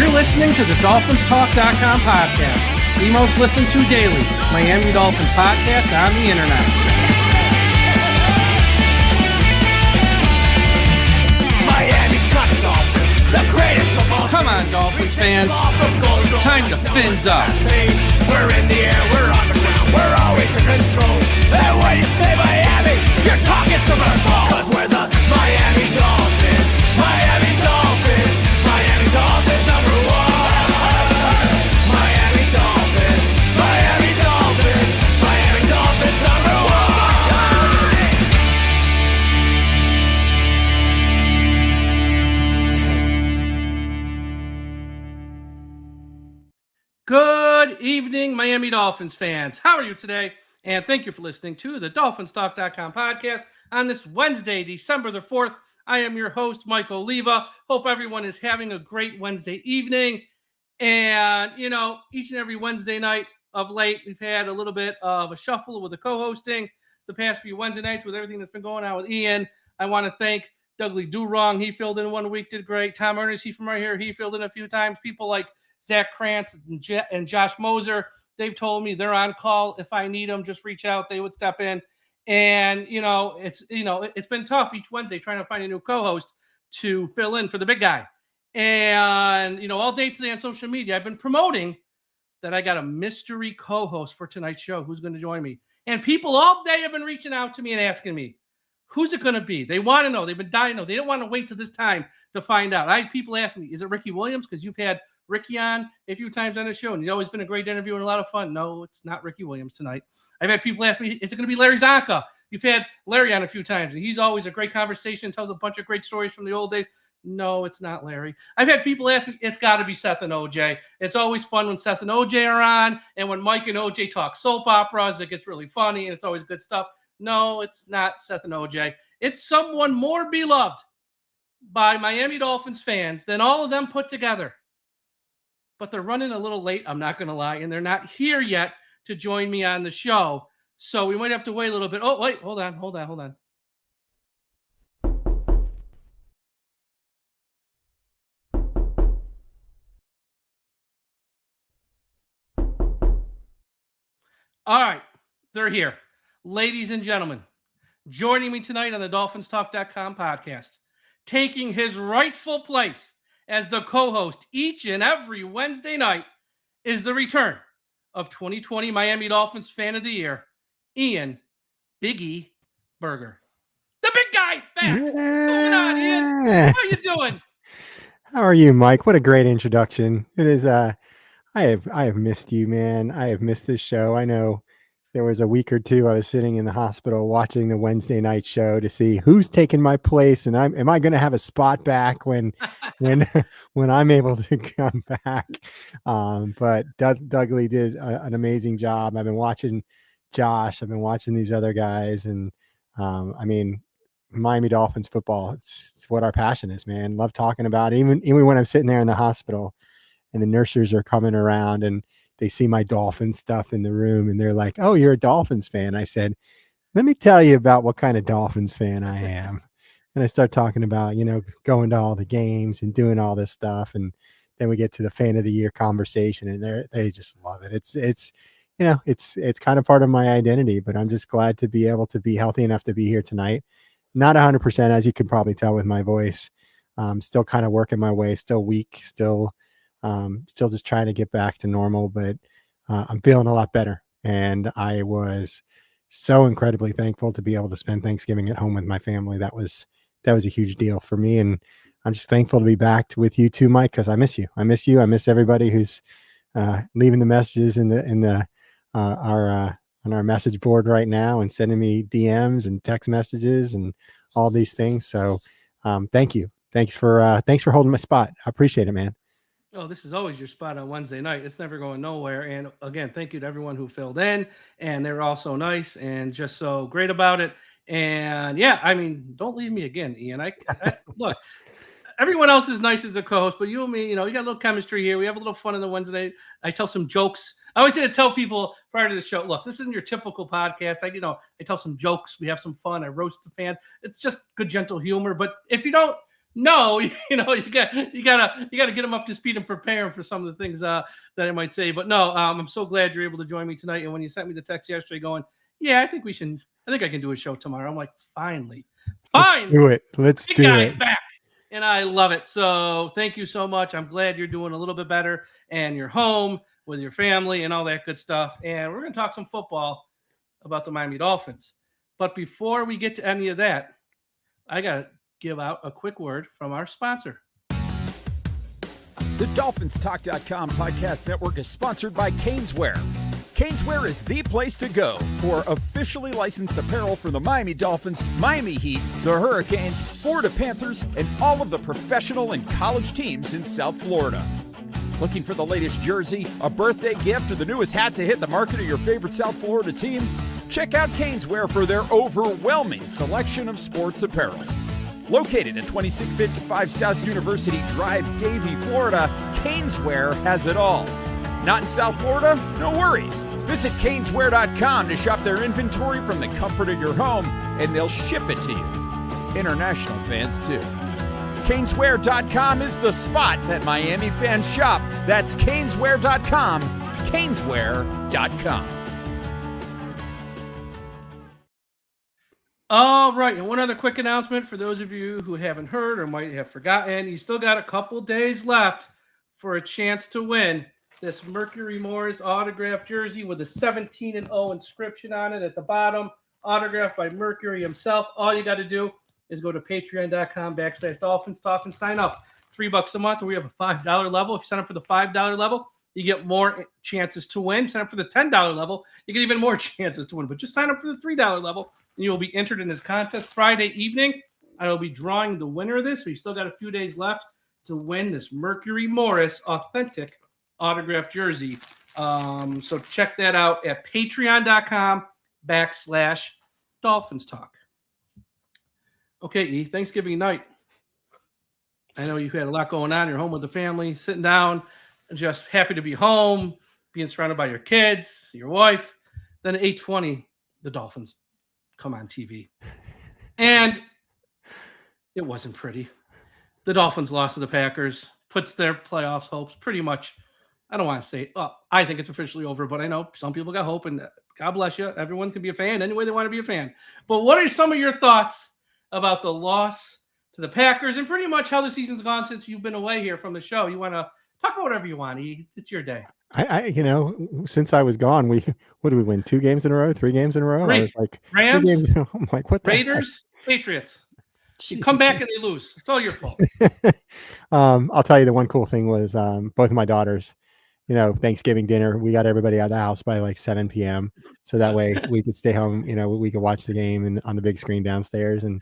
You're listening to the DolphinsTalk.com podcast, the most listened to daily Miami Dolphins podcast on the internet. Miami's got the Dolphins, the greatest of all. Come on, Dolphins fans. Time to fins up. We're in the air, we're on the ground, we're always in control. And when you say Miami, you're talking to my ball. Cause we're the Miami Dolphins, Miami Dolphins, Miami Dolphins number one. Miami Dolphins, Miami Dolphins, Miami Dolphins number one. Good evening, Miami Dolphins fans. How are you today? And thank you for listening to the DolphinsTalk.com podcast on this Wednesday, December the 4th. I am your host, Mike Oliva. Hope everyone is having a great Wednesday evening. And, you know, each and every Wednesday night of late, we've had a little bit of a shuffle with the co-hosting the past few Wednesday nights with everything that's been going on with Ian. I want to thank Dudley Durong. He filled in 1 week, did great. Tom Ernest, he's from right here. He filled in a few times. People like Zach Krantz and Josh Moser, they've told me they're on call. If I need them, just reach out. They would step in. And, it's been tough each Wednesday trying to find a new co-host to fill in for the big guy. And, all day today on social media, I've been promoting that I got a mystery co-host for tonight's show who's going to join me. And people all day have been reaching out to me and asking me, who's it going to be? They want to know. They've been dying to know. They don't want to wait till this time to find out. I had people ask me, is it Ricky Williams? Because you've had Ricky on a few times on the show, and he's always been a great interview and a lot of fun. No, it's not Ricky Williams tonight. I've had people ask me, is it going to be Larry Csonka? You've had Larry on a few times, and he's always a great conversation, tells a bunch of great stories from the old days. No, it's not Larry. I've had people ask me, it's got to be Seth and OJ. It's always fun when Seth and OJ are on, and when Mike and OJ talk soap operas, it gets really funny, and it's always good stuff. No, it's not Seth and OJ. It's someone more beloved by Miami Dolphins fans than all of them put together. But they're running a little late, I'm not going to lie, and they're not here yet to join me on the show. So we might have to wait a little bit. Oh, wait, hold on. All right, they're here. Ladies and gentlemen, joining me tonight on the DolphinsTalk.com podcast, taking his rightful place as the co-host each and every Wednesday night is the return of 2020 Miami Dolphins Fan of the Year, Ian Biggie Berger. The big guy's back. What's going on, Ian? How you doing? How are you, Mike? What a great introduction. It is I have missed you, man. I have missed this show. I know there was a week or two I was sitting in the hospital watching the Wednesday night show to see who's taking my place, and am I going to have a spot back when I'm able to come back? But Dudley did an amazing job. I've been watching Josh. I've been watching these other guys, and Miami Dolphins football. It's what our passion is, man. Love talking about it. Even when I'm sitting there in the hospital, and the nurses are coming around and they see my Dolphin stuff in the room, and they're like, "Oh, you're a Dolphins fan." I said, "Let me tell you about what kind of Dolphins fan I am." And I start talking about, going to all the games and doing all this stuff. And then we get to the Fan of the Year conversation, and they just love it. It's kind of part of my identity, but I'm just glad to be able to be healthy enough to be here tonight. Not 100%, as you can probably tell with my voice. Still kind of working my way, still weak, still just trying to get back to normal, but I'm feeling a lot better. And I was so incredibly thankful to be able to spend Thanksgiving at home with my family. That was a huge deal for me. And I'm just thankful to be back with you too, Mike, because I miss you. I miss everybody who's leaving the messages on our message board right now and sending me DMs and text messages and all these things. So thank you. Thanks for holding my spot. I appreciate it, man. Oh, this is always your spot on Wednesday night. It's never going nowhere. And again, thank you to everyone who filled in, and they're all so nice and just so great about it. And yeah, don't leave me again, Ian. I look, everyone else is nice as a co-host, but you and me, you got a little chemistry here. We have a little fun on the Wednesday. I tell some jokes. I always say to tell people prior to the show, look, this isn't your typical podcast. I tell some jokes. We have some fun. I roast the fans. It's just good, gentle humor. But if you don't No, you gotta get them up to speed and prepare 'em for some of the things that I might say. But no, I'm so glad you're able to join me tonight. And when you sent me the text yesterday, going, yeah, I think I can do a show tomorrow. I'm like, finally, Let's do it. Let's big do guy's it. back, and I love it. So thank you so much. I'm glad you're doing a little bit better, and you're home with your family and all that good stuff. And we're gonna talk some football about the Miami Dolphins. But before we get to any of that, I gotta give out a quick word from our sponsor. The DolphinsTalk.com podcast network is sponsored by Caneswear. Caneswear is the place to go for officially licensed apparel for the Miami Dolphins, Miami Heat, the Hurricanes, Florida Panthers, and all of the professional and college teams in South Florida. Looking for the latest jersey, a birthday gift, or the newest hat to hit the market of your favorite South Florida team? Check out Caneswear for their overwhelming selection of sports apparel. Located at 2655 South University Drive, Davie, Florida, Caneswear has it all. Not in South Florida? No worries. Visit Caneswear.com to shop their inventory from the comfort of your home, and they'll ship it to you. International fans, too. Caneswear.com is the spot that Miami fans shop. That's Caneswear.com. Caneswear.com. All right, and one other quick announcement for those of you who haven't heard or might have forgotten. You still got a couple days left for a chance to win this Mercury Morris autographed jersey with a 17-0 inscription on it at the bottom, autographed by Mercury himself. All you got to do is go to patreon.com/DolphinsTalk and sign up. $3 a month, and we have a $5 level. If you sign up for the $5 level, you get more chances to win. Sign up for the $10 level, you get even more chances to win. But just sign up for the $3 level, and you will be entered in this contest. Friday evening, I will be drawing the winner of this. So you still got a few days left to win this Mercury Morris authentic autographed jersey. So check that out at patreon.com/DolphinsTalk. Okay, E, Thanksgiving night. I know you had a lot going on. You're home with the family, sitting down, just happy to be home, being surrounded by your kids, your wife. Then at 8:20, the Dolphins come on TV. And it wasn't pretty. The Dolphins lost to the Packers, puts their playoffs hopes pretty much, I don't want to say, I think it's officially over, but I know some people got hope, and God bless you. Everyone can be a fan any way they want to be a fan. But what are some of your thoughts about the loss to the Packers and pretty much how the season's gone since you've been away here from the show? You want to talk about whatever you want. It's your day. I since I was gone, what did we win? 2 games in a row, 3 games in a row? 3. I was like, Rams, 2 games in a row. I'm like, what the Raiders, Patriots. You come back and they lose. It's all your fault. I'll tell you, the one cool thing was both of my daughters, Thanksgiving dinner, we got everybody out of the house by like 7 p.m. So that way we could stay home, we could watch the game and on the big screen downstairs. And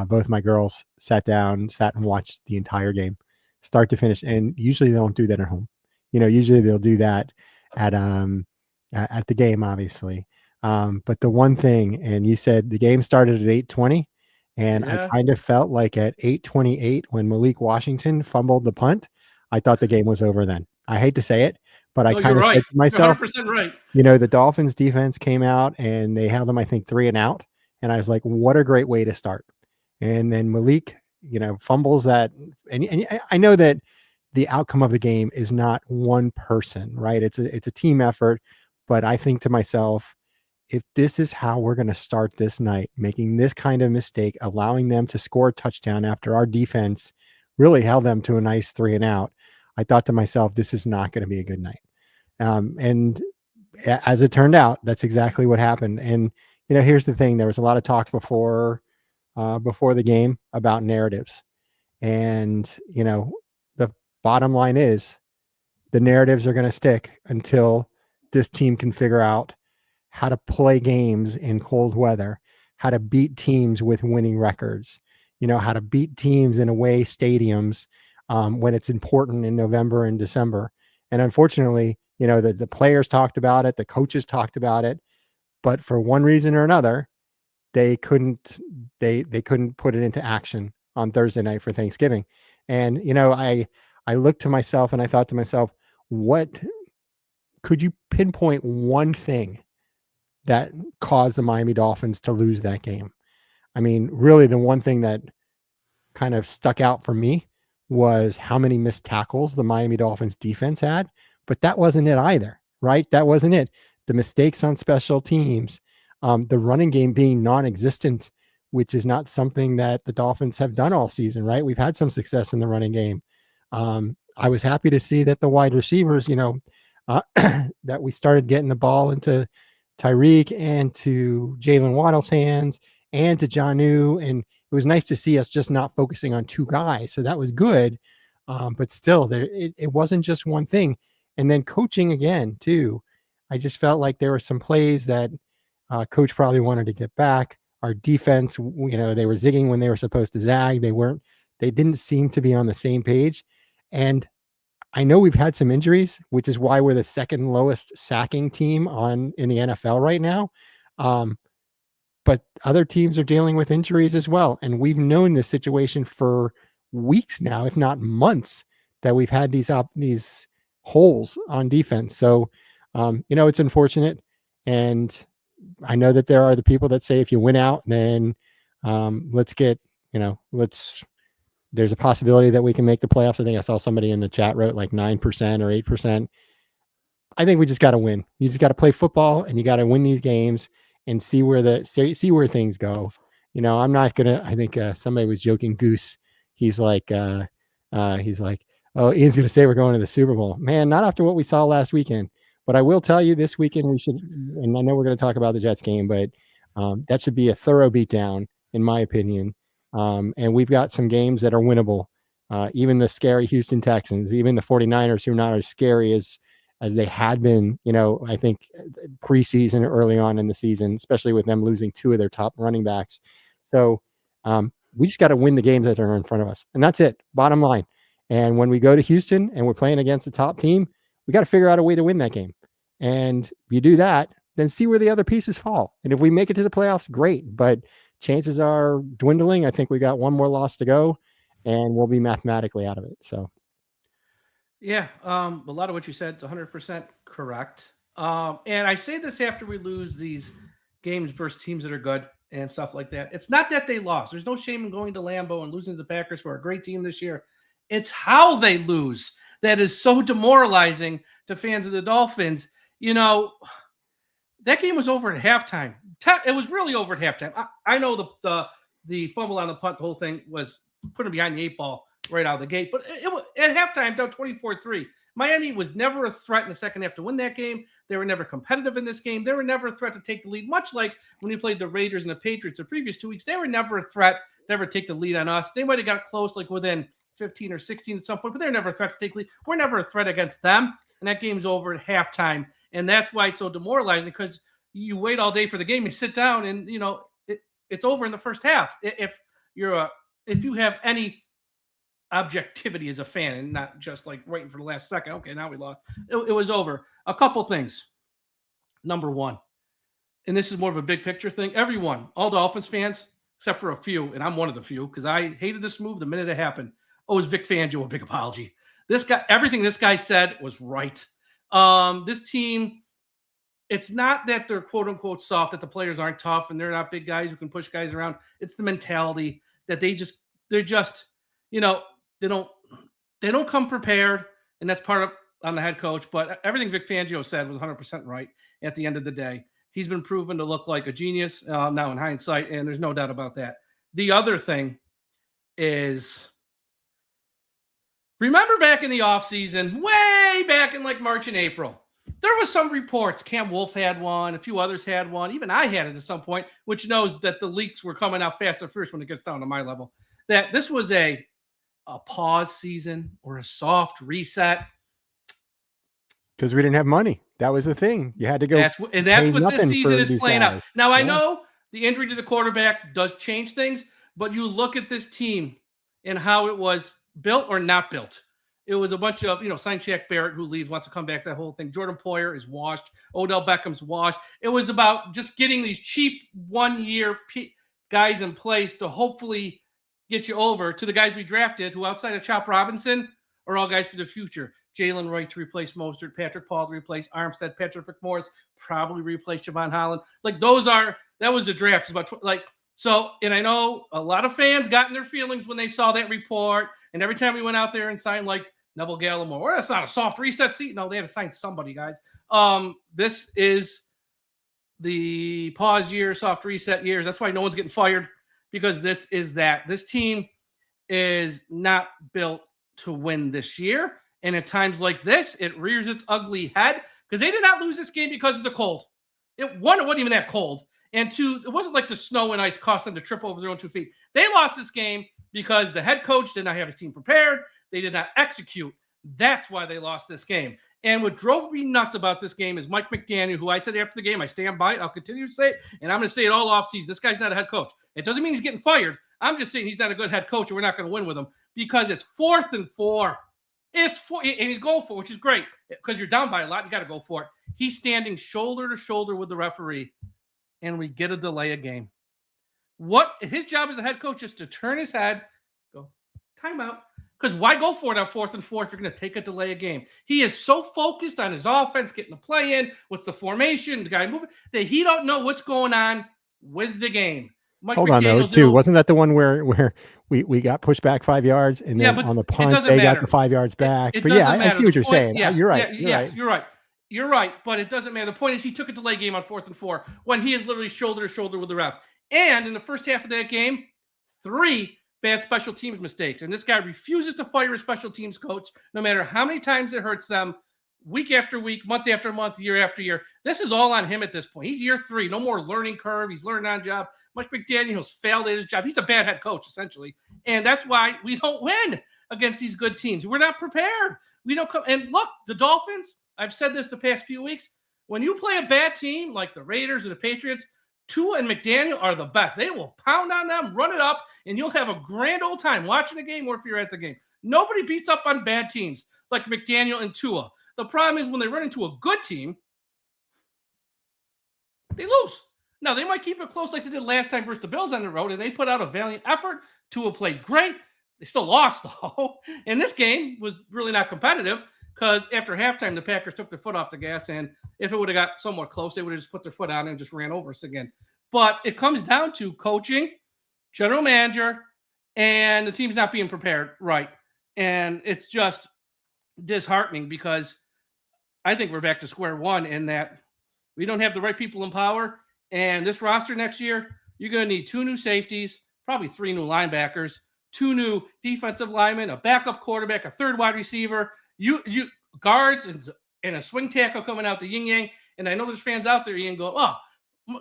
both my girls sat and watched the entire game, start to finish. And usually they don't do that at home. Usually they'll do that at the game, obviously. But the one thing, and you said the game started at 8:20. And I kind of felt like at 8:28 when Malik Washington fumbled the punt, I thought the game was over then. I hate to say it, but I kind of said to myself, you're 100% right. The Dolphins defense came out and they held them, I think, 3 and out. And I was like, what a great way to start. And then Malik, fumbles that. And I know that the outcome of the game is not one person, right? It's a team effort. But I think to myself, if this is how we're going to start this night, making this kind of mistake, allowing them to score a touchdown after our defense really held them to a nice 3 and out, I thought to myself, this is not going to be a good night. And as it turned out, that's exactly what happened. And, here's the thing. There was a lot of talk before the game about narratives. And, the bottom line is the narratives are going to stick until this team can figure out how to play games in cold weather, how to beat teams with winning records, how to beat teams in away stadiums when it's important in November and December. And unfortunately, the players talked about it, the coaches talked about it, but for one reason or another, they couldn't put it into action on Thursday night for Thanksgiving. And, I looked to myself and I thought to myself, what could you pinpoint one thing that caused the Miami Dolphins to lose that game? I mean, really the one thing that kind of stuck out for me was how many missed tackles the Miami Dolphins defense had, but that wasn't it either, right? That wasn't it. The mistakes on special teams, the running game being non-existent, which is not something that the Dolphins have done all season, right? We've had some success in the running game. I was happy to see that the wide receivers, that we started getting the ball into Tyreek and to Jaylen Waddle's hands and to Jonnu. And it was nice to see us just not focusing on two guys. So that was good. But still, it wasn't just one thing. And then coaching again, too. I just felt like there were some plays that coach probably wanted to get back. Our defense, they were zigging when they were supposed to zag. They didn't seem to be on the same page. And I know we've had some injuries, which is why we're the second lowest sacking team in the NFL right now. But other teams are dealing with injuries as well. And we've known this situation for weeks now, if not months, that we've had these holes on defense. So, it's unfortunate. And I know that there are the people that say if you win out, then there's a possibility that we can make the playoffs. I think I saw somebody in the chat wrote like 9% or 8%. I think we just got to win. You just got to play football and you got to win these games and see where things go. I'm not going to, I think somebody was joking, Goose. He's like, oh, Ian's going to say we're going to the Super Bowl. Man, not after what we saw last weekend. But I will tell you this weekend we should, and I know we're going to talk about the Jets game, but that should be a thorough beatdown, in my opinion. And we've got some games that are winnable. Even the scary Houston Texans, even the 49ers, who are not as scary as they had been, I think preseason early on in the season, especially with them losing two of their top running backs. So we just got to win the games that are in front of us. And that's it, bottom line. And when we go to Houston and we're playing against the top team, we got to figure out a way to win that game. And if you do that, then see where the other pieces fall. And if we make it to the playoffs, great. But chances are dwindling. I think we got one more loss to go and we'll be mathematically out of it. So, yeah, a lot of what you said is 100% correct. And I say this after we lose these games versus teams that are good and stuff like that. It's not that they lost. There's no shame in going to Lambeau and losing to the Packers, who are a great team this year. It's how they lose that is so demoralizing to fans of the Dolphins. That game was over at halftime. It was really over at halftime. I know the fumble on the punt, the whole thing was putting behind the 8 ball right out of the gate. But it was at halftime, down 24-3. Miami was never a threat in the second half to win that game. They were never competitive in this game. They were never a threat to take the lead, much like when we played the Raiders and the Patriots the previous 2 weeks. They were never a threat to ever take the lead on us. They might have got close, like within 15 or 16 at some point, but they're never a threat to take lead. We're never a threat against them. And that game's over at halftime. And that's why it's so demoralizing, because you wait all day for the game, you sit down, and it's over in the first half. If you have any objectivity as a fan and not just like waiting for the last second, okay, now we lost. It was over. A couple things. Number one, and this is more of a big picture thing. Everyone, all Dolphins fans, except for a few, and I'm one of the few, because I hated this move the minute it happened, owes Vic Fangio a big apology. This guy, everything this guy said was right. This team, it's not that they're quote unquote soft, that the players aren't tough and they're not big guys who can push guys around. It's the mentality that they're just, they don't come prepared, and that's part of on the head coach. But everything Vic Fangio said was 100% right at the end of the day. He's been proven to look like a genius now in hindsight, and there's no doubt about that. The other thing is, remember back in the offseason, way back in like March and April, there was some reports. Cam Wolf had one, a few others had one. Even I had it at some point, which knows that the leaks were coming out fast and furious when it gets down to my level, that this was a pause season or a soft reset. Because we didn't have money. That was the thing. You had to go. That's what this season is playing out. Now, I know the injury to the quarterback does change things, but you look at this team and how it was built or not built. It was a bunch of, sign Shaq Barrett, who leaves, wants to come back, that whole thing. Jordan Poyer is washed. Odell Beckham's washed. It was about just getting these cheap 1-year guys in place to hopefully get you over to the guys we drafted, who outside of Chop Robinson are all guys for the future. Jalen Wright to replace Mostert, Patrick Paul to replace Armstead, Patrick McMorris, probably replace Javon Holland. Like that was the draft. It's about So, and I know a lot of fans got in their feelings when they saw that report. And every time we went out there and signed like Neville Gallimore, well, that's not a soft reset seat. No, they had to sign somebody, guys. This is the pause year, soft reset years. That's why no one's getting fired, because this is that. This team is not built to win this year. And at times like this, it rears its ugly head, because they did not lose this game because of the cold. It wasn't even that cold. And two, it wasn't like the snow and ice cost them to trip over their own 2 feet. They lost this game because the head coach did not have his team prepared. They did not execute. That's why they lost this game. And what drove me nuts about this game is Mike McDaniel, who I said after the game, I stand by it. I'll continue to say it, and I'm going to say it all offseason. This guy's not a head coach. It doesn't mean he's getting fired. I'm just saying he's not a good head coach, and we're not going to win with him, because it's 4th and 4. It's 4, and he's going for it, which is great, because you're down by a lot. You got to go for it. He's standing shoulder to shoulder with the referee, and we get a delay a game. What his job as a head coach is to turn his head, go timeout. Because why go for it on 4th and 4 if you're going to take a delay a game? He is so focused on his offense, getting the play in, what's the formation, the guy moving, that he don't know what's going on with the game. Hold on, though, too. Wasn't that the one where we got pushed back 5 yards, and then on the punt they got the 5 yards back? But yeah, I see what you're saying. Yeah, you're right. You're right. But it doesn't matter. The point is, he took a delay game on 4th and 4 when he is literally shoulder to shoulder with the ref. And in the first half of that game, 3 bad special teams mistakes. And this guy refuses to fire a special teams coach, no matter how many times it hurts them, week after week, month after month, year after year. This is all on him at this point. He's year 3. No more learning curve. He's learning on job. Mike McDaniel's failed at his job. He's a bad head coach, essentially. And that's why we don't win against these good teams. We're not prepared. We don't come. And look, the Dolphins, I've said this the past few weeks, when you play a bad team like the Raiders or the Patriots, Tua and McDaniel are the best. They will pound on them, run it up, and you'll have a grand old time watching the game or if you're at the game. Nobody beats up on bad teams like McDaniel and Tua. The problem is when they run into a good team, they lose. Now, they might keep it close like they did last time versus the Bills on the road, and they put out a valiant effort. Tua played great. They still lost, though. And this game was really not competitive because after halftime, the Packers took their foot off the gas, and if it would have got somewhat close, they would have just put their foot on and just ran over us again. But it comes down to coaching, general manager, and the team's not being prepared right. And it's just disheartening because I think we're back to square one in that we don't have the right people in power. And this roster next year, you're going to need 2 new safeties, probably 3 new linebackers, 2 new defensive linemen, a backup quarterback, a 3rd wide receiver, you guards, and a swing tackle coming out the yin-yang. And I know there's fans out there, Ian, go, oh,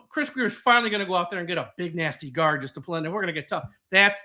Chris Grier is finally going to go out there and get a big, nasty guard just to play in, and we're going to get tough.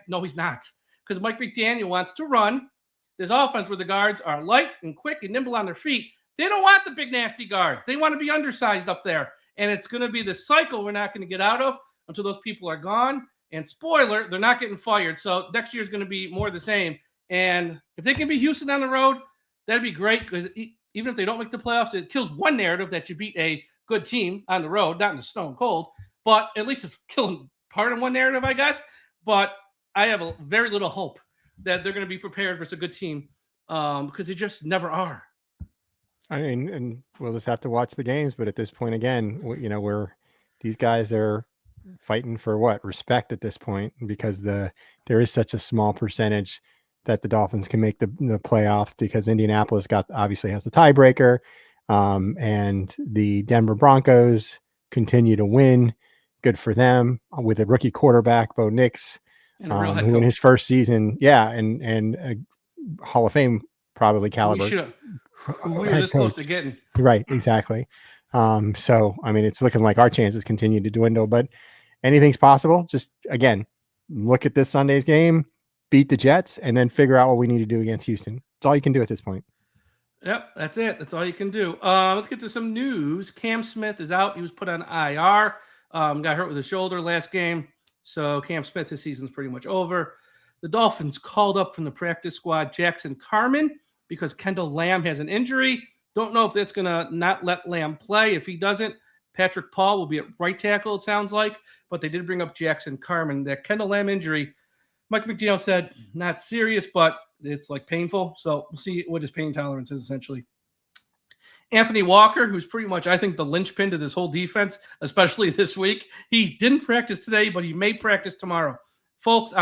No, he's not. Because Mike McDaniel wants to run this offense where the guards are light and quick and nimble on their feet. They don't want the big, nasty guards. They want to be undersized up there. And it's going to be the cycle we're not going to get out of until those people are gone. And spoiler, they're not getting fired. So next year is going to be more the same. And if they can be Houston on the road, that'd be great because even if they don't make the playoffs, it kills one narrative that you beat a good team on the road, not in the snow and cold. But at least it's killing part of one narrative, I guess. But I have a very little hope that they're going to be prepared versus a good team because they just never are. I mean, and we'll just have to watch the games. But at this point, again, these guys are fighting for respect at this point because there is such a small percentage that the Dolphins can make the playoff because Indianapolis obviously has the tiebreaker, and the Denver Broncos continue to win. Good for them with a rookie quarterback, Bo Nix, who in his first season, and a Hall of Fame probably caliber. We were this close to getting. Right, exactly. So, I mean, it's looking like our chances continue to dwindle, but anything's possible. Just, again, look at this Sunday's game, beat the Jets, and then figure out what we need to do against Houston. That's all you can do at this point. Yep, that's it. That's all you can do. Let's get to some news. Cam Smith is out. He was put on IR. Got hurt with his shoulder last game. So Cam Smith, his season's pretty much over. The Dolphins called up from the practice squad Jackson Carman because Kendall Lamb has an injury. Don't know if that's going to not let Lamb play. If he doesn't, Patrick Paul will be at right tackle, it sounds like. But they did bring up Jackson Carman. That Kendall Lamb injury, Mike McDaniel said, not serious, but it's like painful. So we'll see what his pain tolerance is essentially. Anthony Walker, who's pretty much, I think, the linchpin to this whole defense, especially this week. He didn't practice today, but he may practice tomorrow. Folks,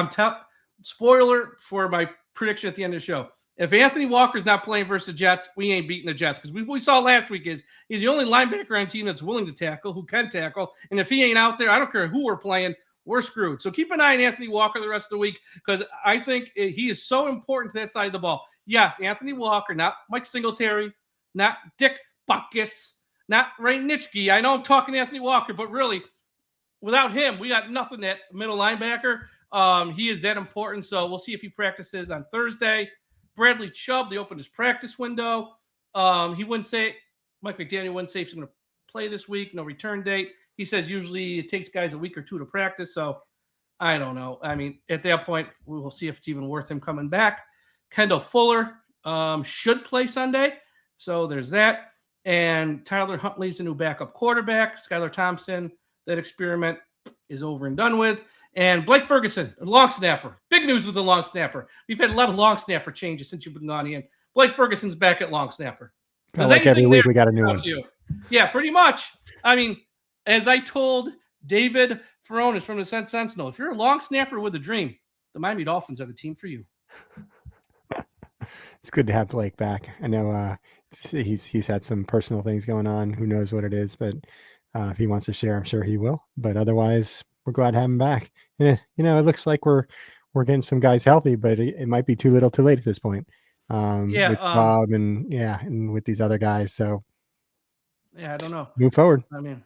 spoiler for my prediction at the end of the show. If Anthony Walker's not playing versus the Jets, we ain't beating the Jets. Because we saw last week he's the only linebacker on the team that's willing to tackle, who can tackle. And if he ain't out there, I don't care who we're playing, we're screwed. So keep an eye on Anthony Walker the rest of the week, because I think he is so important to that side of the ball. Yes, Anthony Walker, not Mike Singletary, not Dick Butkus, not Ray Nitschke. I know I'm talking to Anthony Walker, but really, without him, we got nothing at middle linebacker. He is that important. So we'll see if he practices on Thursday. Bradley Chubb, they opened his practice window. He wouldn't say, Mike McDaniel wouldn't say if he's going to play this week, no return date. He says usually it takes guys a week or two to practice. So I don't know. I mean, at that point, we will see if it's even worth him coming back. Kendall Fuller should play Sunday. So there's that. And Tyler Huntley's the new backup quarterback. Skylar Thompson, that experiment is over and done with. And Blake Ferguson, a long snapper. Big news with the long snapper. We've had a lot of long snapper changes since you've been on in. Blake Ferguson's back at long snapper. Like every week we got a new one. Yeah, pretty much. I mean, as I told David Furones from the Sentinel, if you're a long snapper with a dream, the Miami Dolphins are the team for you. It's good to have Blake back. I know he's had some personal things going on. Who knows what it is, but if he wants to share, I'm sure he will. But otherwise, we're glad to have him back. And, it looks like we're getting some guys healthy, but it might be too little too late at this point. With Bob and with these other guys. So I don't know. Move forward. I mean,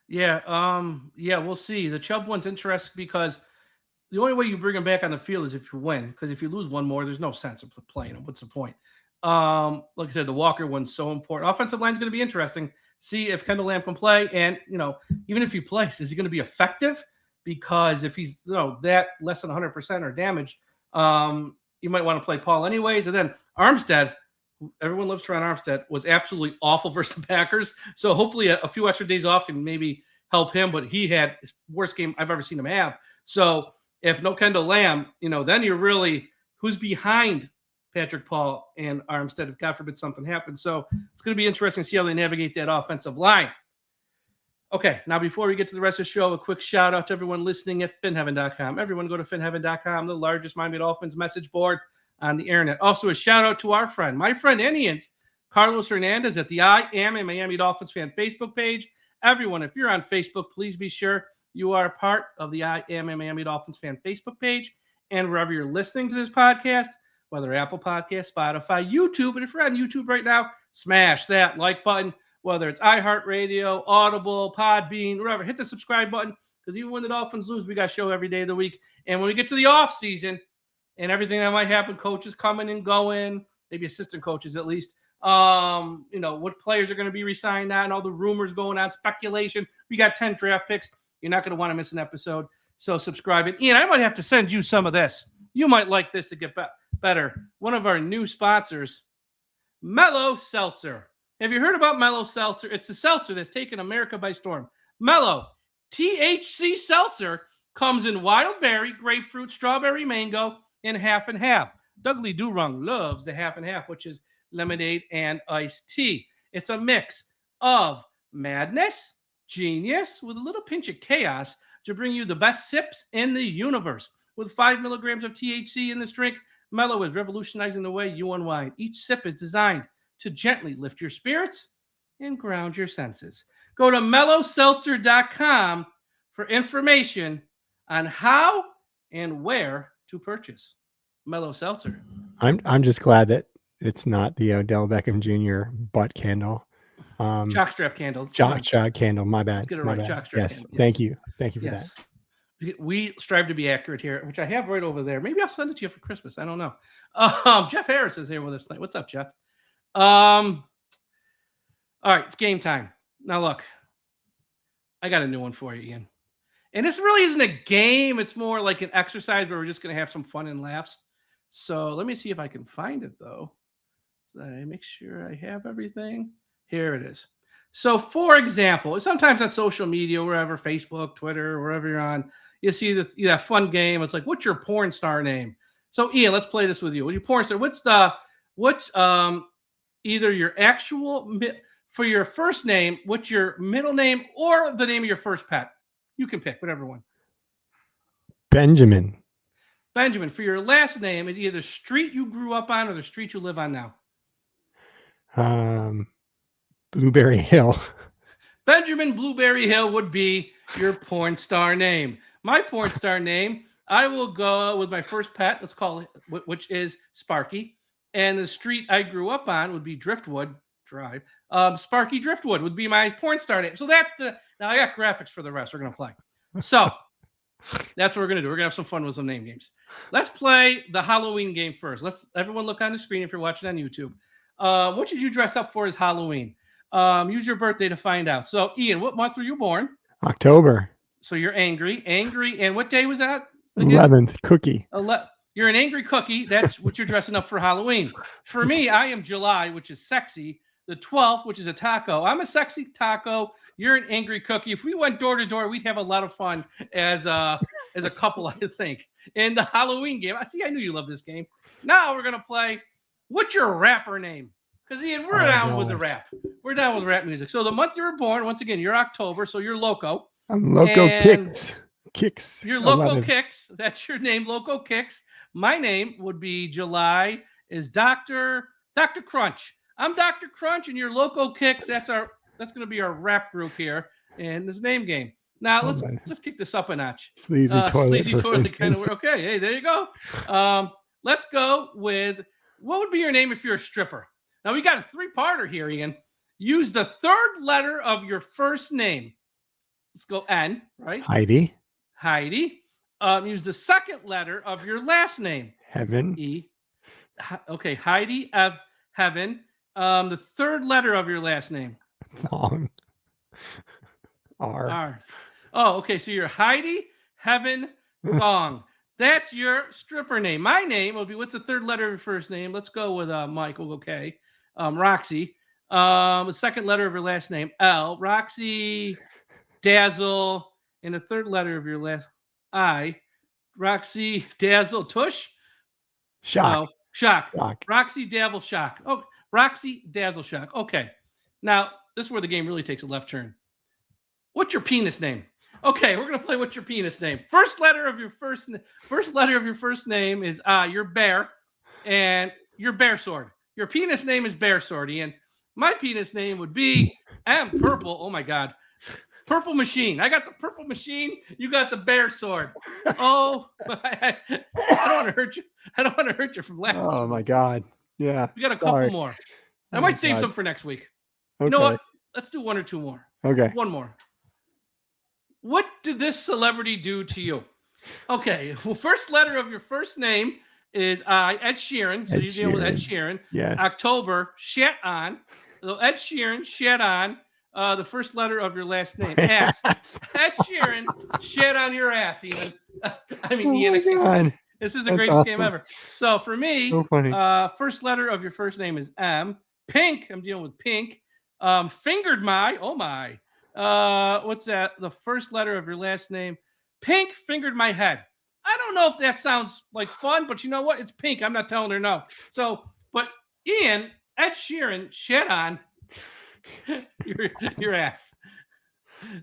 we'll see. The Chubb one's interesting because the only way you bring him back on the field is if you win. Because if you lose one more, there's no sense of playing him. What's the point? Like I said, the Walker one's so important. Offensive line's going to be interesting. See if Kendall Lamb can play, and even if he plays, is he going to be effective? Because if he's that less than 100% or damaged, you might want to play Paul anyways. And then Armstead, everyone loves Teron Armstead, was absolutely awful versus the Packers. So hopefully a few extra days off can maybe help him. But he had his worst game I've ever seen him have. So if no Kendall Lamb, then you're really who's behind Patrick Paul and Armstead if God forbid something happens. So it's going to be interesting to see how they navigate that offensive line. Okay, now before we get to the rest of the show, a quick shout out to everyone listening at finheaven.com. Everyone go to finheaven.com, the largest Miami Dolphins message board on the internet. Also a shout out to my friend Indians, Carlos Hernandez at the I Am a Miami Dolphins fan Facebook page. Everyone, if you're on Facebook, please be sure you are a part of the I Am a Miami Dolphins fan Facebook page. And wherever you're listening to this podcast, whether Apple Podcasts, Spotify, YouTube, and if you're on YouTube right now, smash that like button. Whether it's iHeartRadio, Audible, Podbean, wherever, hit the subscribe button, because even when the Dolphins lose, we got a show every day of the week. And when we get to the off season and everything that might happen, coaches coming and going, maybe assistant coaches at least, what players are going to be re-signed on, all the rumors going on, speculation. We got 10 draft picks. You're not going to want to miss an episode. So subscribe. And Ian, I might have to send you some of this. You might like this to get better. One of our new sponsors, Mellow Seltzer. Have you heard about Mellow Seltzer? It's the seltzer that's taken America by storm. Mellow THC Seltzer comes in wild berry, grapefruit, strawberry, mango, and half. Doug Lee Durung loves the half and half, which is lemonade and iced tea. It's a mix of madness, genius, with a little pinch of chaos to bring you the best sips in the universe. With 5 milligrams of THC in this drink, Mellow is revolutionizing the way you unwind. Each sip is designed to gently lift your spirits and ground your senses. Go to mellowseltzer.com for information on how and where to purchase Mellow Seltzer. I'm just glad that it's not the Odell Beckham Jr. butt candle. Jockstrap candle. Jockstrap candle. My bad. Let's get it right. Jockstrap candle. Yes. Thank you for that. We strive to be accurate here, which I have right over there. Maybe I'll send it to you for Christmas. I don't know. Jeff Harris is here with us tonight. What's up, Jeff? All right, it's game time. Now look, I got a new one for you, Ian. And this really isn't a game. It's more like an exercise where we're just going to have some fun and laughs. So let me see if I can find it, though. I make sure I have everything. Here it is. So, for example, sometimes on social media, wherever, Facebook, Twitter, wherever you're on, you see that fun game. It's like, what's your porn star name? So, Ian, let's play this with you. What's your porn star? What's either your actual For your first name, what's your middle name or the name of your first pet? You can pick whatever one. Benjamin. Benjamin. For your last name, it's either the street you grew up on or the street you live on now. Blueberry Hill. Benjamin Blueberry Hill would be your porn star name. My porn star name, I will go with my first pet, let's call it, which is Sparky. And the street I grew up on would be Driftwood Drive. Sparky Driftwood would be my porn star name. So now I got graphics for the rest. We're going to play. So that's what we're going to do. We're going to have some fun with some name games. Let's play the Halloween game first. Let's everyone look on the screen if you're watching on YouTube. What should you dress up for as Halloween? Use your birthday to find out. So Ian, what month were you born? October. So you're angry. And what day was that? Again? 11th. Cookie. You're an angry cookie. That's what you're dressing up for Halloween. For me, I am July, which is sexy. The 12th, which is a taco. I'm a sexy taco. You're an angry cookie. If we went door to door, we'd have a lot of fun as a couple, I think. In the Halloween game. I knew you love this game. Now we're going to play, what's your rapper name? Because Ian, we're down with the rap. We're down with rap music. So the month you were born, once again, you're October, so you're Loco. I'm Loco Kicks. Kicks. You're Loco Kicks. That's your name, Loco Kicks. My name would be July is Dr. Crunch. I'm Dr. Crunch and you're Loco Kicks. That's going to be our rap group here in this name game. Now let's kick this up a notch. Sleazy toilet kind of. Okay, hey, there you go. Let's go with, what would be your name if you're a stripper? Now we got a 3-parter here, Ian. Use the third letter of your first name. Let's go N, right? Heidi. Use the second letter of your last name. Heaven. E. Okay, Heidi of Heaven. The third letter of your last name. Thong. R. Oh, okay. So you're Heidi Heaven Thong. That's your stripper name. My name will be, what's the third letter of your first name? Let's go with Mike. We'll go K. Roxy. The second letter of your last name, L. Roxy Dazzle. And the third letter of your last I. Roxy Dazzle Tush. Shock. No, Shock. Roxy Dazzle Shock. Oh, Roxy Dazzle Shock. Okay. Now, this is where the game really takes a left turn. What's your penis name? Okay, we're gonna play what's your penis name. First letter of your first name is your bear, and your bear sword. Your penis name is Bear Sword, Ian. My penis name would be M Purple. Oh my God, Purple Machine. I got the Purple Machine. You got the Bear Sword. Oh, I don't want to hurt you. I don't want to hurt you from laughing. Oh my God. Yeah. We got a couple more. I might save some for next week. Okay. You know what? Let's do one or two more. Okay. One more. What did this celebrity do to you? Okay. Well, first letter of your first name is Ed Sheeran. So you deal with Ed Sheeran. Yes. October, shat on. So Ed Sheeran, shat on. The first letter of your last name, ass. Ed Sheeran, shat on your ass, Ian. I mean, Ian. This is the greatest game ever. So for me, so funny. First letter of your first name is M. Pink. I'm dealing with pink. Fingered my. Oh my. What's that? The first letter of your last name. Pink fingered my head. I don't know if that sounds like fun, but you know what? It's pink. I'm not telling her no. So, but Ian, Ed Sheeran, shat on your ass.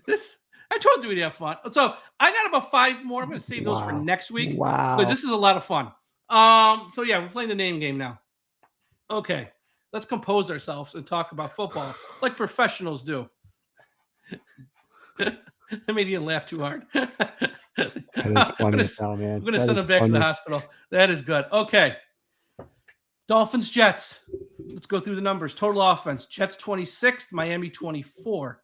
This, I told you we'd have fun. So I got about 5 more. I'm going to save those for next week. Wow. Because this is a lot of fun. So yeah, we're playing the name game now. Okay. Let's compose ourselves and talk about football like professionals do. I made you laugh too hard. That is funny as hell, man. I'm going to send him back to the hospital. That is good. Okay. Dolphins, Jets. Let's go through the numbers. Total offense, Jets 26th, Miami 24.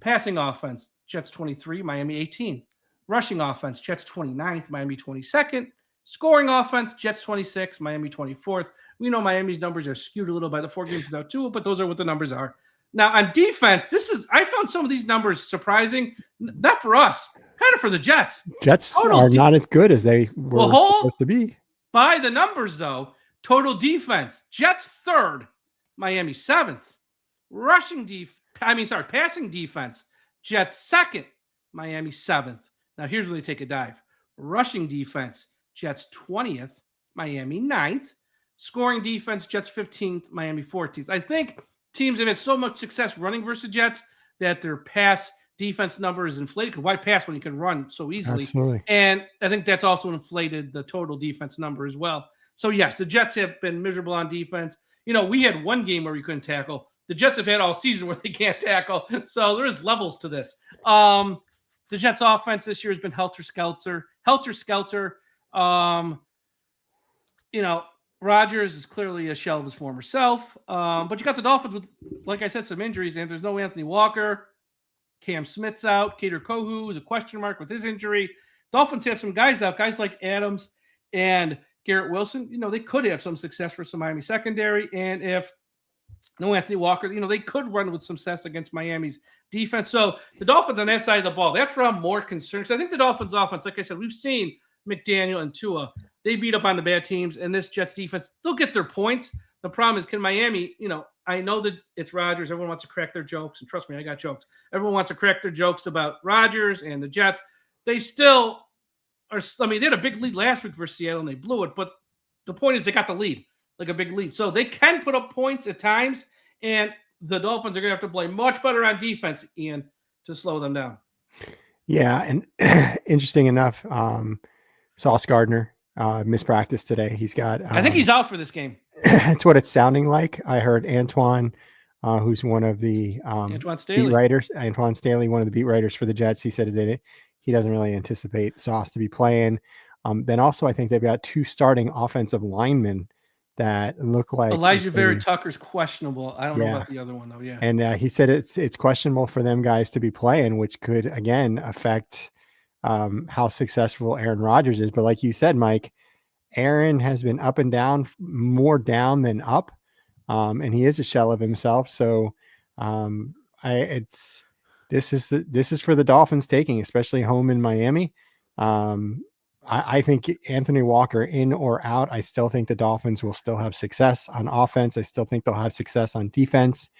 Passing offense, Jets 23, Miami 18. Rushing offense, Jets 29th, Miami 22nd. Scoring offense, Jets 26, Miami 24th. We know Miami's numbers are skewed a little by the 4 games without Tua, but those are what the numbers are. Now, on defense, I found some of these numbers surprising. Not for us, kind of for the Jets. Jets are not as good as they were supposed to be. By the numbers, though, total defense, Jets 3rd, Miami 7th. Passing defense, Jets 2nd, Miami 7th. Now, here's where they take a dive. Rushing defense, Jets 20th, Miami 9th. Scoring defense, Jets 15th, Miami 14th. I think teams have had so much success running versus Jets that their pass defense number is inflated. Because why pass when you can run so easily? Absolutely. And I think that's also inflated the total defense number as well. So, yes, the Jets have been miserable on defense. We had one game where we couldn't tackle. The Jets have had all season where they can't tackle. So there is levels to this. The Jets offense this year has been helter-skelter. Rodgers is clearly a shell of his former self. But you got the Dolphins with, like I said, some injuries, and there's no Anthony Walker. Cam Smith's out. Kader Kohu is a question mark with his injury. Dolphins have some guys out, guys like Adams and Garrett Wilson. They could have some success for some Miami secondary. And if no Anthony Walker, they could run with some success against Miami's defense. So the Dolphins on that side of the ball, that's where I'm more concerned. Because I think the Dolphins offense, like I said, we've seen McDaniel and Tua. They beat up on the bad teams, and this Jets defense, they'll get their points. The problem is, can Miami, I know that it's Rodgers. Everyone wants to crack their jokes, and trust me, I got jokes. Everyone wants to crack their jokes about Rodgers and the Jets. They still are, they had a big lead last week versus Seattle, and they blew it. But the point is they got the lead, like a big lead. So they can put up points at times, and the Dolphins are going to have to play much better on defense, Ian, to slow them down. Yeah, and interesting enough, Sauce Gardner mispracticed today. He's got I think he's out for this game. That's what it's sounding like. I heard Antoine, who's one of the beat writers, Antoine Staley, one of the beat writers for the Jets. He said that he doesn't really anticipate Sauce to be playing. Then also, I think they've got 2 starting offensive linemen that look like Elijah Vera Tucker's questionable. I don't know about the other one though. Yeah, and he said it's questionable for them guys to be playing, which could again affect how successful Aaron Rodgers is. But like you said, Mike, Aaron has been up and down, more down than up, and he is a shell of himself. So this is for the Dolphins taking, especially home in Miami. I think Anthony Walker in or out, I still think the Dolphins will still have success on offense. I still think they'll have success on defense,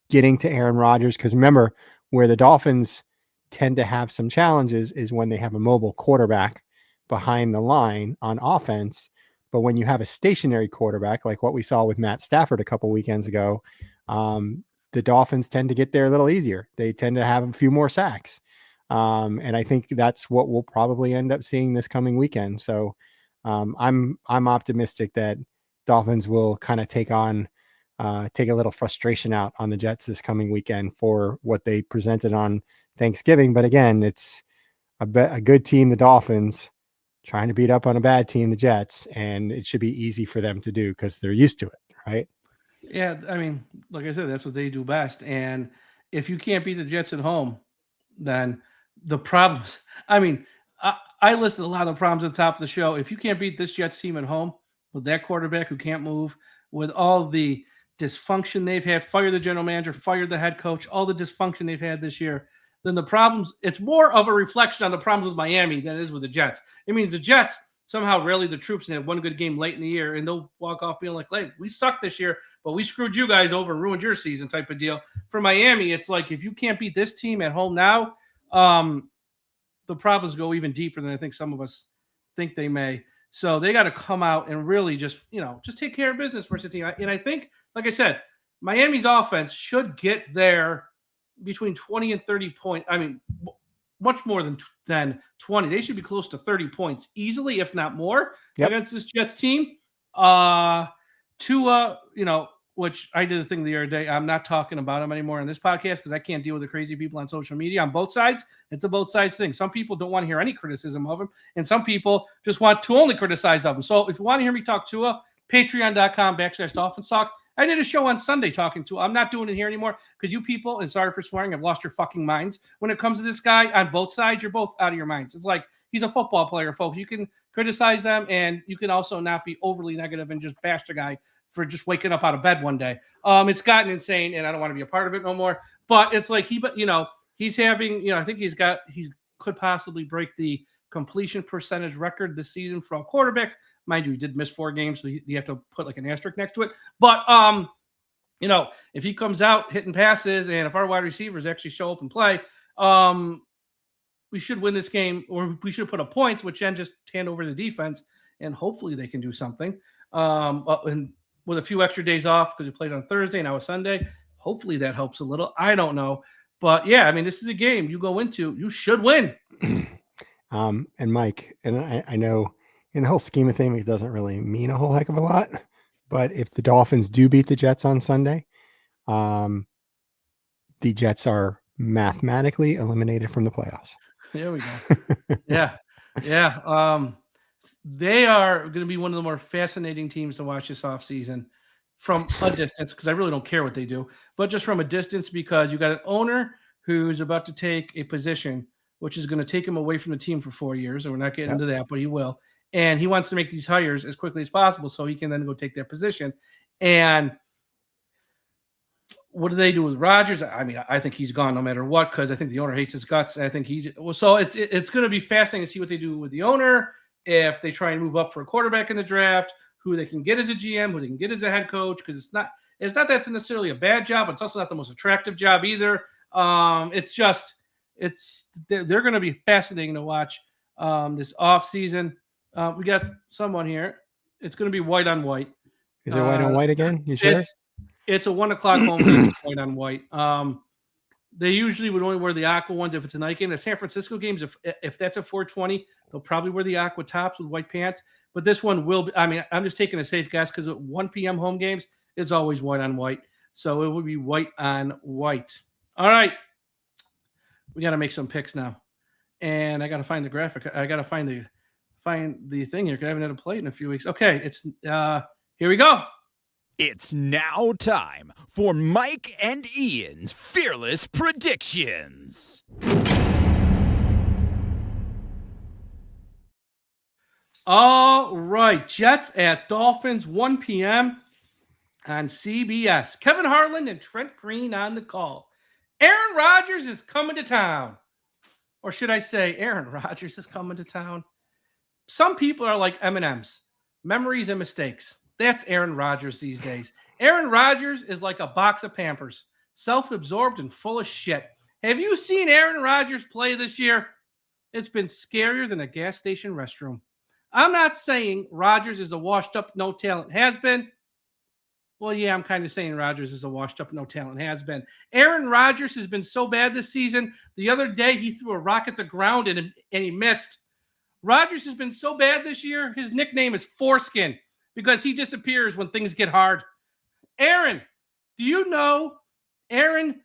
getting to Aaron Rodgers. Because remember, where the Dolphins tend to have some challenges is when they have a mobile quarterback behind the line on offense. But when you have a stationary quarterback, like what we saw with Matt Stafford a couple weekends ago, the Dolphins tend to get there a little easier. They tend to have a few more sacks. And I think that's what we'll probably end up seeing this coming weekend. So I'm optimistic that Dolphins will kind of take a little frustration out on the Jets this coming weekend for what they presented on Thanksgiving. But again, it's a good team, the Dolphins, trying to beat up on a bad team, the Jets, and it should be easy for them to do because they're used to it, right? Yeah, I mean, like I said, that's what they do best. And if you can't beat the Jets at home, then the problems, I listed a lot of the problems at the top of the show. If you can't beat this Jets team at home with that quarterback who can't move, with all the dysfunction they've had, fire the general manager, fire the head coach, all the dysfunction they've had this year, then the problems, it's more of a reflection on the problems with Miami than it is with the Jets. It means the Jets somehow rally the troops and have one good game late in the year, and they'll walk off being like, hey, we sucked this year, but we screwed you guys over and ruined your season type of deal. For Miami, it's like, if you can't beat this team at home now, the problems go even deeper than I think some of us think they may. So they got to come out and really just take care of business versus the team. And I think, like I said, Miami's offense should get there between 20 and 30 points. I mean, much more than 20. They should be close to 30 points easily, if not more, against this Jets team. Tua, which I did a thing the other day. I'm not talking about him anymore on this podcast because I can't deal with the crazy people on social media on both sides. It's a both sides thing. Some people don't want to hear any criticism of him, and some people just want to only criticize of him. So if you want to hear me talk Tua, patreon.com/DolphinsTalk. I did a show on Sunday talking to him. I'm not doing it here anymore because you people, and sorry for swearing, have lost your fucking minds. When it comes to this guy on both sides, you're both out of your minds. It's like he's a football player, folks. You can criticize them, and you can also not be overly negative and just bash the guy for just waking up out of bed one day. It's gotten insane, and I don't want to be a part of it no more. But it's like he's having, I think he could possibly break the completion percentage record this season for all quarterbacks. Mind you, he did miss 4 games, so you have to put like an asterisk next to it. But, if he comes out hitting passes and if our wide receivers actually show up and play, we should win this game, or we should put up points, which then just hand over the defense, and hopefully they can do something. And with a few extra days off because we played on Thursday, now it's Sunday, Hopefully that helps a little. I don't know. But yeah, I mean, this is a game you go into, you should win. And Mike, and I know in the whole scheme of things, it doesn't really mean a whole heck of a lot. But if the Dolphins do beat the Jets on Sunday, the Jets are mathematically eliminated from the playoffs. There we go. Yeah. They are going to be one of the more fascinating teams to watch this offseason from a distance, because I really don't care what they do, but just from a distance, because you got an owner who's about to take a position which is going to take him away from the team for 4 years, and we're not getting into that, but he will. And he wants to make these hires as quickly as possible so he can then go take that position. And what do they do with Rodgers? I mean, I think he's gone no matter what, because I think the owner hates his guts. I think so it's going to be fascinating to see what they do with the owner, if they try and move up for a quarterback in the draft, who they can get as a GM, who they can get as a head coach, because it's not that's necessarily a bad job, but it's also not the most attractive job either. They're going to be fascinating to watch this offseason. We got someone here. It's going to be white on white. Is it white on white again? You sure? It's a 1:00 home game. It's white on white. They usually would only wear the aqua ones if it's a night game. The San Francisco games, if that's a 4:20, they'll probably wear the aqua tops with white pants. But this one will be, I mean, I'm just taking a safe guess because at 1 p.m. home games, it's always white on white. So it would be white on white. All right. We got to make some picks now. And I got to find the graphic. I got to find the thing here because I haven't had a plate in a few weeks. Okay. It's here we go. It's now time for Mike and Ian's Fearless Predictions. All right. Jets at Dolphins, 1 p.m. on CBS. Kevin Harlan and Trent Green on the call. Aaron Rodgers is coming to town. Or should I say Aaron Rodgers is coming to town? Some people are like M&Ms. Memories and mistakes. That's Aaron Rodgers these days. Aaron Rodgers is like a box of Pampers. Self-absorbed and full of shit. Have you seen Aaron Rodgers play this year? It's been scarier than a gas station restroom. I'm not saying Rodgers is a washed-up, no-talent has-been. Well, yeah, I'm kind of saying Rodgers is a washed-up, no-talent has-been. Aaron Rodgers has been so bad this season. The other day, he threw a rock at the ground and he missed. Rodgers has been so bad this year, his nickname is Foreskin because he disappears when things get hard. Aaron, do you know, Aaron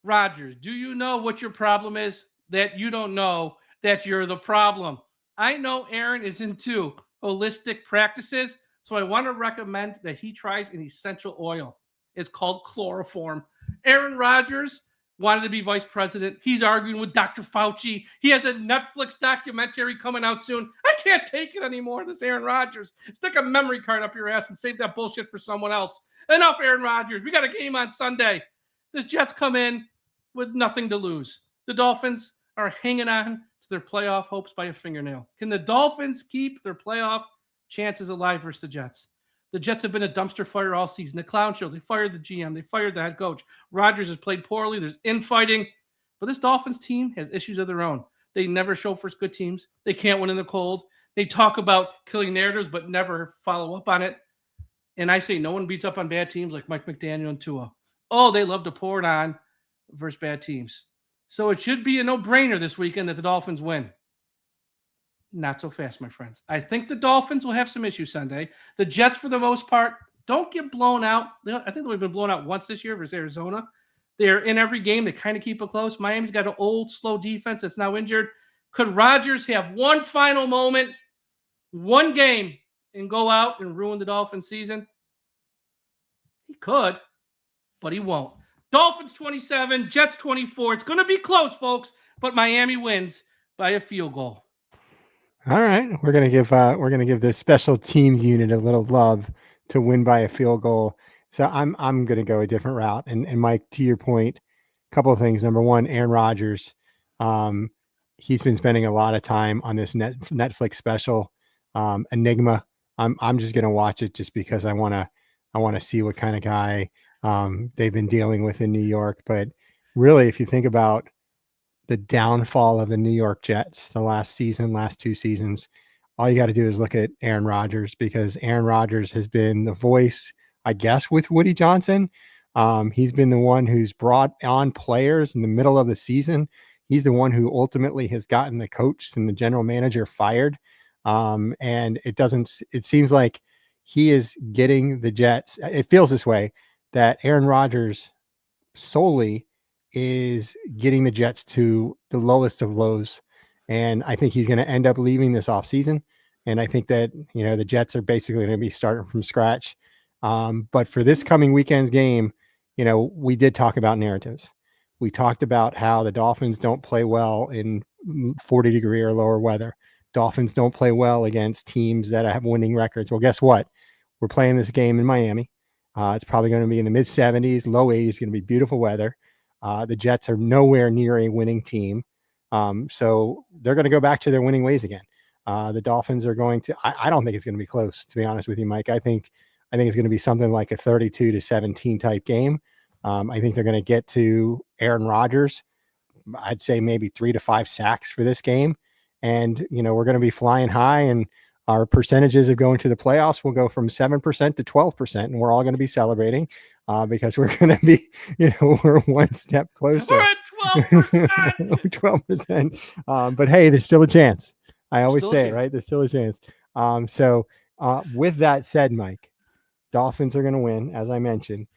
Rodgers, do you know what your problem is? That you don't know that you're the problem. I know Aaron is into holistic practices, so I want to recommend that he tries an essential oil. It's called chloroform. Aaron Rodgers wanted to be vice president. He's arguing with Dr. Fauci. He has a Netflix documentary coming out soon. I can't take it anymore, this Aaron Rodgers. Stick a memory card up your ass and save that bullshit for someone else. Enough, Aaron Rodgers. We got a game on Sunday. The Jets come in with nothing to lose. The Dolphins are hanging on to their playoff hopes by a fingernail. Can the Dolphins keep their playoff chances alive versus the Jets? The Jets have been a dumpster fire all season. The clown show. They fired the GM. They fired the head coach. Rodgers has played poorly. There's infighting. But this Dolphins team has issues of their own. They never show for good teams. They can't win in the cold. They talk about killing narratives but never follow up on it. And I say no one beats up on bad teams like Mike McDaniel and Tua. Oh, they love to pour it on versus bad teams. So it should be a no-brainer this weekend that the Dolphins win. Not so fast, my friends. I think the Dolphins will have some issues Sunday. The Jets, for the most part, don't get blown out. I think they've been blown out once this year versus Arizona. They're in every game. They kind of keep it close. Miami's got an old, slow defense that's now injured. Could Rodgers have one final moment, one game, and go out and ruin the Dolphins season? He could, but he won't. Dolphins 27, Jets 24. It's going to be close, folks, but Miami wins by a field goal. All right, we're gonna give this special teams unit a little love to win by a field goal. So I'm gonna go a different route. And Mike, to your point, a couple of things. Number one, Aaron Rodgers, he's been spending a lot of time on this Netflix special, Enigma. I'm just gonna watch it just because I wanna see what kind of guy they've been dealing with in New York. But really, if you think about the downfall of the New York Jets the last 2 seasons, all you got to do is look at Aaron Rodgers, because Aaron Rodgers has been the voice, I guess, with Woody Johnson, He's been the one who's brought on players in the middle of the season. He's the one who ultimately has gotten the coach and the general manager fired. And it seems like he is getting the Jets. It feels this way, that Aaron Rodgers solely is getting the Jets to the lowest of lows. And I think he's going to end up leaving this offseason. And I think that, the Jets are basically going to be starting from scratch. But for this coming weekend's game, we did talk about narratives. We talked about how the Dolphins don't play well in 40-degree or lower weather. Dolphins don't play well against teams that have winning records. Well, guess what? We're playing this game in Miami. It's probably going to be in the mid-70s, low 80s, going to be beautiful weather. The Jets are nowhere near a winning team. So they're going to go back to their winning ways again. The Dolphins are going to, I don't think it's going to be close, to be honest with you, Mike. I think it's going to be something like a 32-17 type game. I think they're going to get to Aaron Rodgers. I'd say maybe 3 to 5 sacks for this game. And, we're going to be flying high, and our percentages of going to the playoffs will go from 7% to 12%. And we're all going to be celebrating because we're going to be, we're one step closer. We're at 12%. 12%. But hey, there's still a chance. I always say it, right? There's still a chance. So with that said, Mike, Dolphins are going to win, as I mentioned.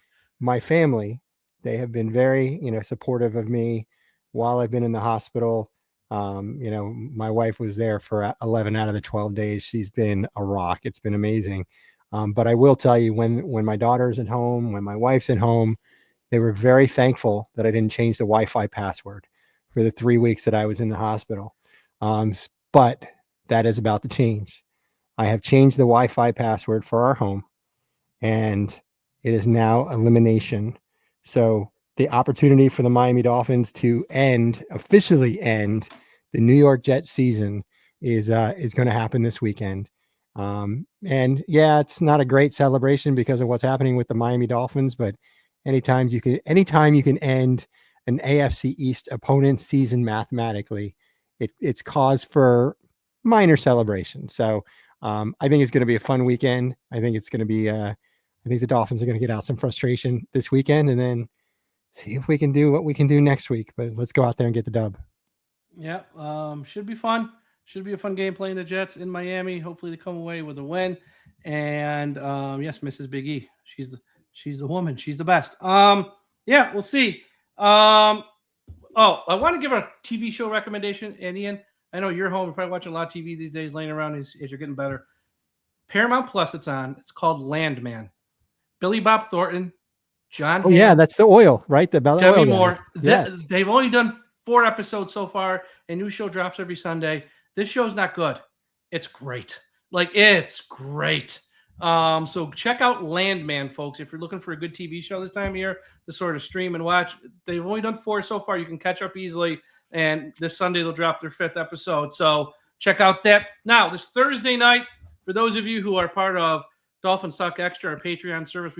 My family, they have been very, supportive of me while I've been in the hospital. My wife was there for 11 out of the 12 days. She's been a rock. It's been amazing. But I will tell you, when my daughter's at home, when my wife's at home, they were very thankful that I didn't change the Wi-Fi password for the 3 weeks that I was in the hospital. But that is about to change. I have changed the Wi-Fi password for our home, and it is now elimination. So the opportunity for the Miami Dolphins to officially end the New York Jets season is going to happen this weekend. And yeah, it's not a great celebration because of what's happening with the Miami Dolphins, but anytime you can end an AFC East opponent's season mathematically, it's cause for minor celebration. So I think it's going to be a fun weekend. I think it's going to be I think the Dolphins are going to get out some frustration this weekend and then see if we can do what we can do next week. But let's go out there and get the dub. Yeah, should be fun. Should be a fun game playing the Jets in Miami. Hopefully they come away with a win. And yes, Mrs. Big E, she's the woman. She's the best. Yeah, we'll see. I want to give a TV show recommendation. And Ian, I know you're home. You're probably watching a lot of TV these days, laying around as you're getting better. Paramount Plus, it's on. It's called Landman. Billy Bob Thornton, John. Oh, yeah, that's the oil, right? The Bella Demi oil Moore. Yeah. They've only done 4 episodes so far. A new show drops every Sunday. This show's not good. It's great. It's great. So check out Landman, folks. If you're looking for a good TV show this time of year to sort of stream and watch, they've only done 4 so far. You can catch up easily. And this Sunday, they'll drop their 5th episode. So check out that. Now, this Thursday night, for those of you who are part of Dolphins Talk Extra, our Patreon service,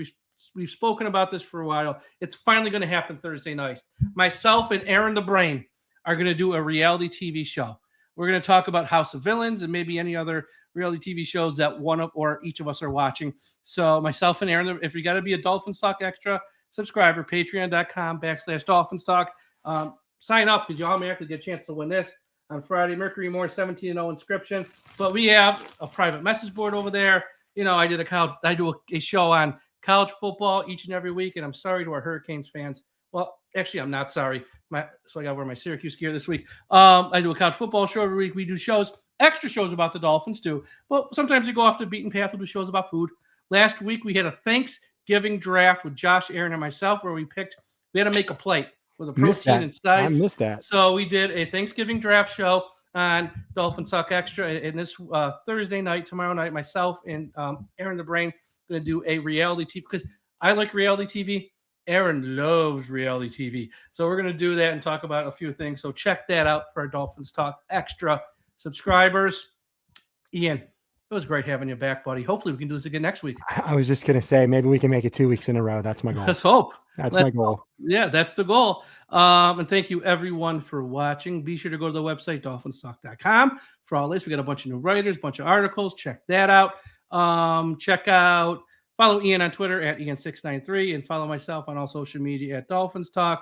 we've spoken about this for a while. It's finally going to happen Thursday night. Myself and Aaron the Brain are going to do a reality TV show. We're going to talk about House of Villains and maybe any other reality TV shows that each of us are watching. So myself and Aaron, if you got to be a Dolphins Talk Extra subscriber, patreon.com/DolphinsTalk. Sign up because you automatically get a chance to win this on Friday. Mercury Moore 17-0 inscription. But we have a private message board over there. I do a show on college football each and every week, and I'm sorry to our Hurricanes fans. Well, actually, I'm not sorry. So I got to wear my Syracuse gear this week. I do a college football show every week. We do extra shows about the Dolphins too. But sometimes we go off the beaten path. We'll do shows about food. Last week, we had a Thanksgiving draft with Josh, Aaron, and myself where we had to make a plate with a protein and sides. I missed that. So we did a Thanksgiving draft show on Dolphins Talk Extra. And this Thursday night, tomorrow night, myself and Aaron the Brain going to do a reality TV because I like reality TV. Aaron loves reality TV. So we're going to do that and talk about a few things. So check that out for our Dolphins Talk Extra subscribers. Ian, it was great having you back, buddy. Hopefully we can do this again next week. I was just going to say, maybe we can make it 2 weeks in a row. That's my goal. Let's hope. That's my goal. Yeah, that's the goal. And thank you, everyone, for watching. Be sure to go to the website, DolphinsTalk.com. For all this, we got a bunch of new writers, a bunch of articles. Check that out. Follow Follow Ian on Twitter at Ian693 and follow myself on all social media at DolphinsTalk.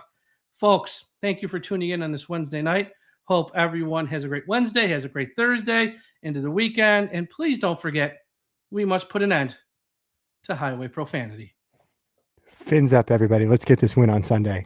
Folks, thank you for tuning in on this Wednesday night. Hope everyone has a great Wednesday, has a great Thursday, into the weekend. And please don't forget, we must put an end to highway profanity. Fins up, everybody. Let's get this win on Sunday.